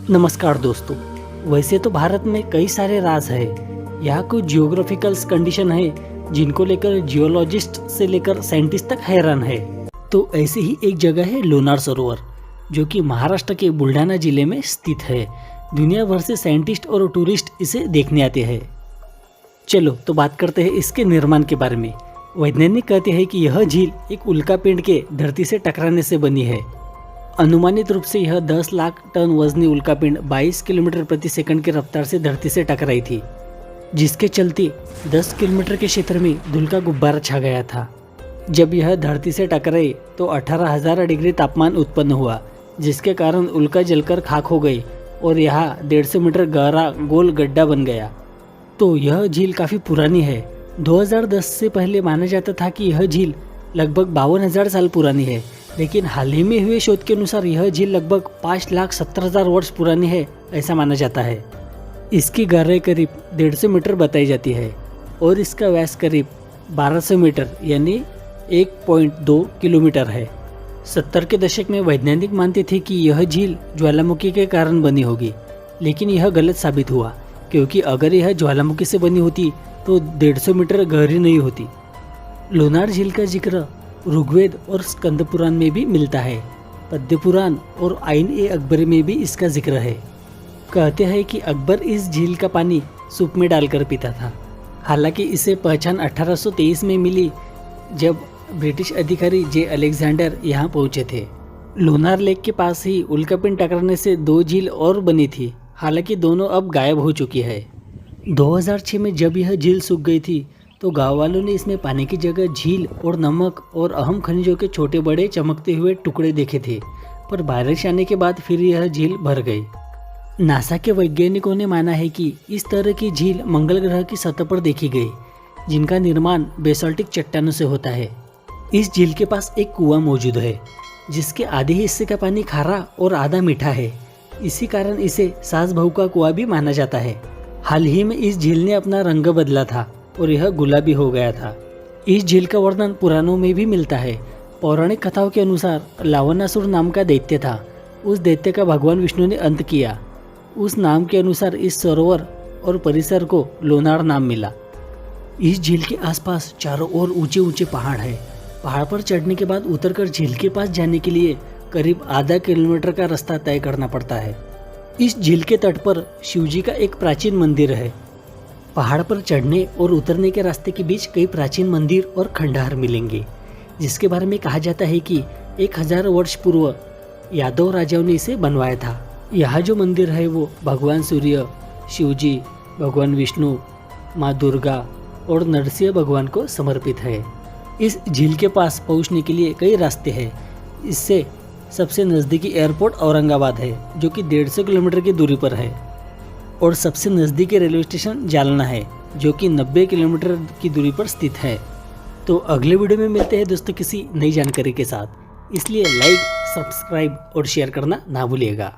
नमस्कार दोस्तों। वैसे तो भारत में कई सारे राज हैं। यहाँ कुछ जियोग्राफिकल कंडीशन है जिनको लेकर जियोलॉजिस्ट से लेकर साइंटिस्ट तक हैरान है। तो ऐसे ही एक जगह है लोणार सरोवर, जो कि महाराष्ट्र के बुल्ढाना जिले में स्थित है। दुनिया भर से साइंटिस्ट और टूरिस्ट इसे देखने आते हैं। चलो तो बात करते हैं इसके निर्माण के बारे में। वैज्ञानिक कहते हैं कि यह झील एक उल्कापिंड के धरती से टकराने से बनी है। अनुमानित रूप से यह 10 लाख टन वजनी उल्कापिंड 22 किलोमीटर प्रति सेकंड की रफ्तार से धरती से टकराई थी, जिसके चलते 10 किलोमीटर के क्षेत्र में धूल का गुब्बारा छा गया था। जब यह धरती से टकराई तो 18,000 डिग्री तापमान उत्पन्न हुआ, जिसके कारण उल्का जलकर खाक हो गई और यहाँ 150 मीटर गहरा गोल गड्ढा बन गया। तो यह झील काफ़ी पुरानी है। 2010 से पहले माना जाता था कि यह झील लगभग 52,000 साल पुरानी है, लेकिन हाल ही में हुए शोध के अनुसार यह झील लगभग 5,70,000 वर्ष पुरानी है, ऐसा माना जाता है। इसकी गहराई करीब 150 मीटर बताई जाती है और इसका व्यास करीब 1200 मीटर यानी 1.2 किलोमीटर है। 70 के दशक में वैज्ञानिक मानते थे कि यह झील ज्वालामुखी के कारण बनी होगी, लेकिन यह गलत साबित हुआ, क्योंकि अगर यह ज्वालामुखी से बनी होती तो 150 मीटर गहरी नहीं होती। लोणार झील का जिक्र ऋग्वेद और स्कंद पुराण में भी मिलता है। पद्य पुराण और आइन-ए-अकबरी में भी इसका जिक्र है। कहते हैं कि अकबर इस झील का पानी सूप में डालकर पीता था। हालांकि इसे पहचान 1823 में मिली, जब ब्रिटिश अधिकारी जे अलेक्जेंडर यहाँ पहुँचे थे। लोणार लेक के पास ही उल्कापिंड टकराने से 2 झील और बनी थी, हालांकि दोनों अब गायब हो चुकी है। 2006 में जब यह झील सूख गई थी तो गाँव वालों ने इसमें पानी की जगह झील और नमक और अहम खनिजों के छोटे बड़े चमकते हुए टुकड़े देखे थे, पर बारिश आने के बाद फिर यह झील भर गई। नासा के वैज्ञानिकों ने माना है कि इस तरह की झील मंगल ग्रह की सतह पर देखी गई, जिनका निर्माण बेसाल्टिक चट्टानों से होता है। इस झील के पास एक कुआं मौजूद है, जिसके आधे हिस्से का पानी खारा और आधा मीठा है। इसी कारण इसे सास बहू का कुआं भी माना जाता है। हाल ही में इस झील ने अपना रंग बदला था और यह गुलाबी हो गया था। इस झील का वर्णन पुराणों में भी मिलता है। पौराणिक कथाओं के अनुसार लावणासुर नाम का दैत्य था। उस दैत्य का भगवान विष्णु ने अंत किया। उस नाम के अनुसार इस सरोवर और परिसर को लोणार नाम मिला। इस झील के आसपास चारों ओर ऊंचे ऊंचे पहाड़ है। पहाड़ पर चढ़ने के बाद उतरकर झील के पास जाने के लिए करीब आधा किलोमीटर का रास्ता तय करना पड़ता है। इस झील के तट पर शिवजी का एक प्राचीन मंदिर है। पहाड़ पर चढ़ने और उतरने के रास्ते के बीच कई प्राचीन मंदिर और खंडहर मिलेंगे, जिसके बारे में कहा जाता है कि 1000 वर्ष पूर्व यादव राजाओं ने इसे बनवाया था। यहाँ जो मंदिर है वो भगवान सूर्य, शिवजी, भगवान विष्णु, माँ दुर्गा और नरसिंह भगवान को समर्पित है। इस झील के पास पहुँचने के लिए कई रास्ते हैं। इससे सबसे नज़दीकी एयरपोर्ट औरंगाबाद है, जो कि 150 किलोमीटर की दूरी पर है, और सबसे नज़दीकी रेलवे स्टेशन जालना है, जो कि 90 किलोमीटर की दूरी पर स्थित है। तो अगले वीडियो में मिलते हैं दोस्तों किसी नई जानकारी के साथ, इसलिए लाइक, सब्सक्राइब और शेयर करना ना भूलिएगा।